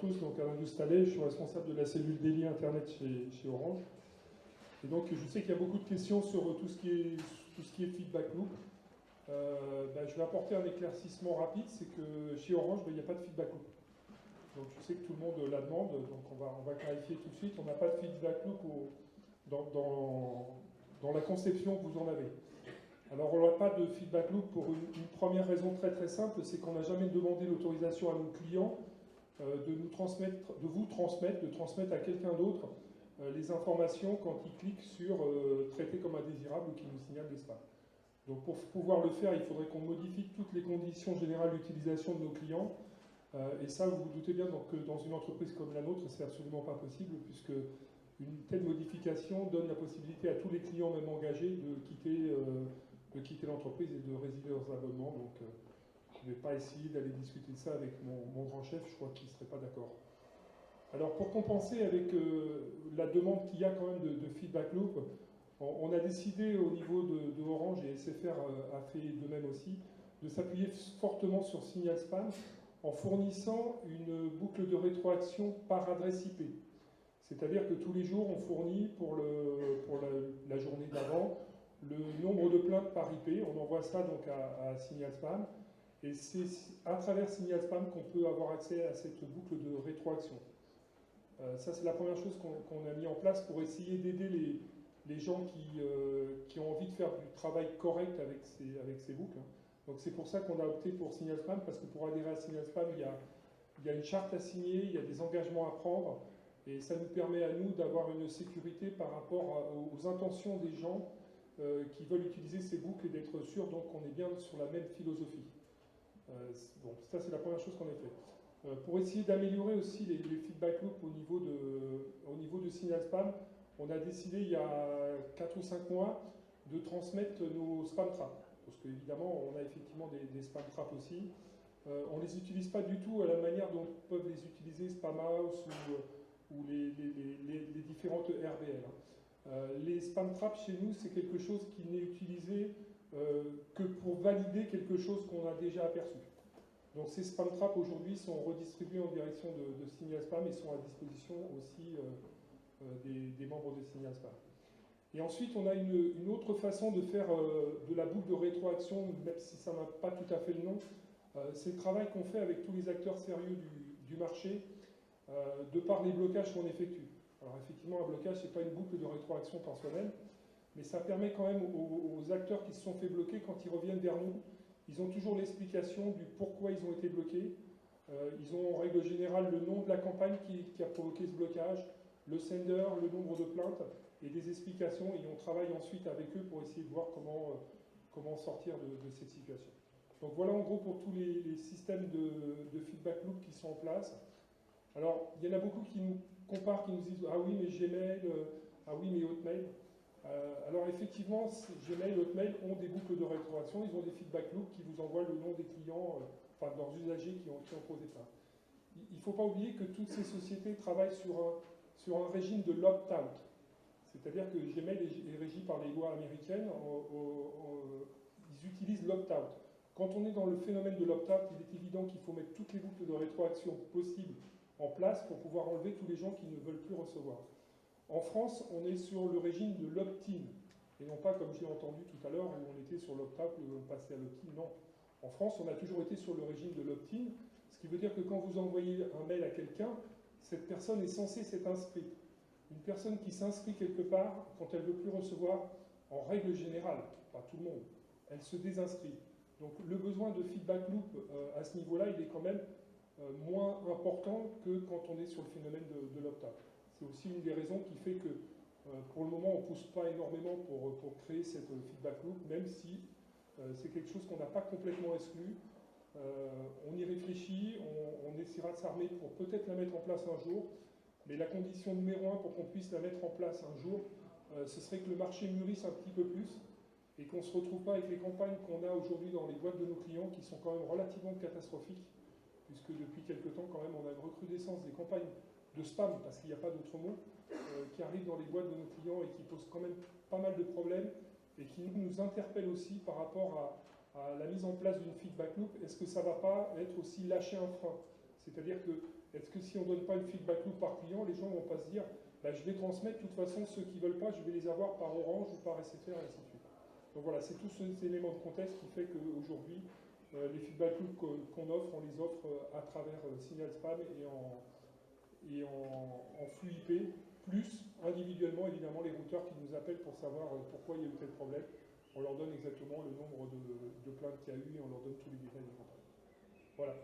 tous, donc Alain Gustallet, je suis responsable de la cellule délit Internet chez Orange. Et donc je sais qu'il y a beaucoup de questions sur tout ce qui est feedback loop. Je vais apporter un éclaircissement rapide, c'est que chez Orange, il n'y a pas de feedback loop. Donc je sais que tout le monde la demande, donc on va clarifier tout de suite. On n'a pas de feedback loop dans la conception que vous en avez. Alors on n'a pas de feedback loop pour une première raison très très simple, c'est qu'on n'a jamais demandé l'autorisation à nos clients de vous transmettre à quelqu'un d'autre les informations quand ils cliquent sur traiter comme indésirable ou qui nous signalent des spams. Donc pour pouvoir le faire, il faudrait qu'on modifie toutes les conditions générales d'utilisation de nos clients. Et ça, vous vous doutez bien que dans une entreprise comme la nôtre, c'est absolument pas possible, puisque une telle modification donne la possibilité à tous les clients, même engagés, de quitter l'entreprise et de résilier leurs abonnements. Donc je ne vais pas essayer d'aller discuter de ça avec mon grand chef, je crois qu'il ne serait pas d'accord. Alors pour compenser avec la demande qu'il y a quand même de feedback loop, on a décidé au niveau de Orange, et SFR a fait de même aussi, de s'appuyer fortement sur Signal Spam en fournissant une boucle de rétroaction par adresse IP. C'est-à-dire que tous les jours, on fournit pour la journée d'avant le nombre de plaintes par IP. On envoie ça donc à Signal Spam. Et c'est à travers Signal Spam qu'on peut avoir accès à cette boucle de rétroaction. Ça, c'est la première chose qu'on a mis en place pour essayer d'aider les gens qui ont envie de faire du travail correct avec ces boucles. Donc c'est pour ça qu'on a opté pour Signal Spam, parce que pour adhérer à Signal Spam, il y a une charte à signer, il y a des engagements à prendre, et ça nous permet à nous d'avoir une sécurité par rapport aux intentions des gens qui veulent utiliser ces boucles et d'être sûr donc qu'on est bien sur la même philosophie. Bon, ça c'est la première chose qu'on a fait. Pour essayer d'améliorer aussi les feedback loops au niveau de Signal Spam, on a décidé il y a 4 ou 5 mois de transmettre nos spam traps. Parce qu'évidemment, on a effectivement des spam traps aussi. On ne les utilise pas du tout à la manière dont peuvent les utiliser Spamhaus ou les différentes RBL. Les spam traps chez nous, c'est quelque chose qui n'est utilisé que pour valider quelque chose qu'on a déjà aperçu. Donc ces spam traps aujourd'hui sont redistribués en direction de Signal Spam et sont à disposition aussi des membres de Signal Spam. Et ensuite, on a une autre façon de faire de la boucle de rétroaction, même si ça n'a pas tout à fait le nom. C'est le travail qu'on fait avec tous les acteurs sérieux du marché, de par les blocages qu'on effectue. Alors effectivement, un blocage, ce n'est pas une boucle de rétroaction par soi-même, mais ça permet quand même aux acteurs qui se sont fait bloquer, quand ils reviennent vers nous, ils ont toujours l'explication du pourquoi ils ont été bloqués. Ils ont en règle générale le nom de la campagne qui a provoqué ce blocage, le sender, le nombre de plaintes et des explications. Et on travaille ensuite avec eux pour essayer de voir comment sortir de cette situation. Donc voilà en gros pour tous les systèmes de feedback loop qui sont en place. Alors il y en a beaucoup qui nous comparent, qui nous disent « Ah oui, mais Gmail, ah oui, mais Hotmail ». Alors effectivement, Gmail, Hotmail ont des boucles de rétroaction, ils ont des feedback loops qui vous envoient le nom des clients, enfin de leurs usagers qui ont posé plainte. Il ne faut pas oublier que toutes ces sociétés travaillent sur un régime de l'opt-out. C'est-à-dire que Gmail est régi par les lois américaines, ils utilisent l'opt-out. Quand on est dans le phénomène de l'opt-out, il est évident qu'il faut mettre toutes les boucles de rétroaction possibles en place pour pouvoir enlever tous les gens qui ne veulent plus recevoir. En France, on est sur le régime de l'opt-in, et non pas comme j'ai entendu tout à l'heure où on était sur l'opt-out et on passait à l'opt-in. Non. En France, on a toujours été sur le régime de l'opt-in, ce qui veut dire que quand vous envoyez un mail à quelqu'un, cette personne est censée s'être inscrite. Une personne qui s'inscrit quelque part, quand elle ne veut plus recevoir, en règle générale, pas tout le monde, elle se désinscrit. Donc le besoin de feedback loop à ce niveau-là, il est quand même moins important que quand on est sur le phénomène de l'opt-out. C'est aussi une des raisons qui fait que pour le moment on ne pousse pas énormément pour créer cette feedback loop, même si c'est quelque chose qu'on n'a pas complètement exclu. On y réfléchit, on essaiera de s'armer pour peut-être la mettre en place un jour, mais la condition numéro 1 pour qu'on puisse la mettre en place un jour, ce serait que le marché mûrisse un petit peu plus et qu'on ne se retrouve pas avec les campagnes qu'on a aujourd'hui dans les boîtes de nos clients qui sont quand même relativement catastrophiques, puisque depuis quelques temps quand même on a une recrudescence des campagnes de spam, parce qu'il n'y a pas d'autre mot, qui arrivent dans les boîtes de nos clients et qui posent quand même pas mal de problèmes et qui nous interpellent aussi par rapport à la mise en place d'une feedback loop. Est-ce que ça ne va pas être aussi lâcher un frein? C'est-à-dire que Est-ce que si on ne donne pas une feedback loop par client, les gens ne vont pas se dire bah, je vais transmettre, de toute façon, ceux qui ne veulent pas, je vais les avoir par Orange ou par SFR, et ainsi de suite. Donc voilà, c'est tous ces éléments de contexte qui fait qu'aujourd'hui, les feedback loops qu'on offre, on les offre à travers Signal Spam et en flux IP, plus individuellement, évidemment, les routeurs qui nous appellent pour savoir pourquoi il y a eu tel problème. On leur donne exactement le nombre de plaintes qu'il y a eu et on leur donne tous les détails des campagnes. Voilà.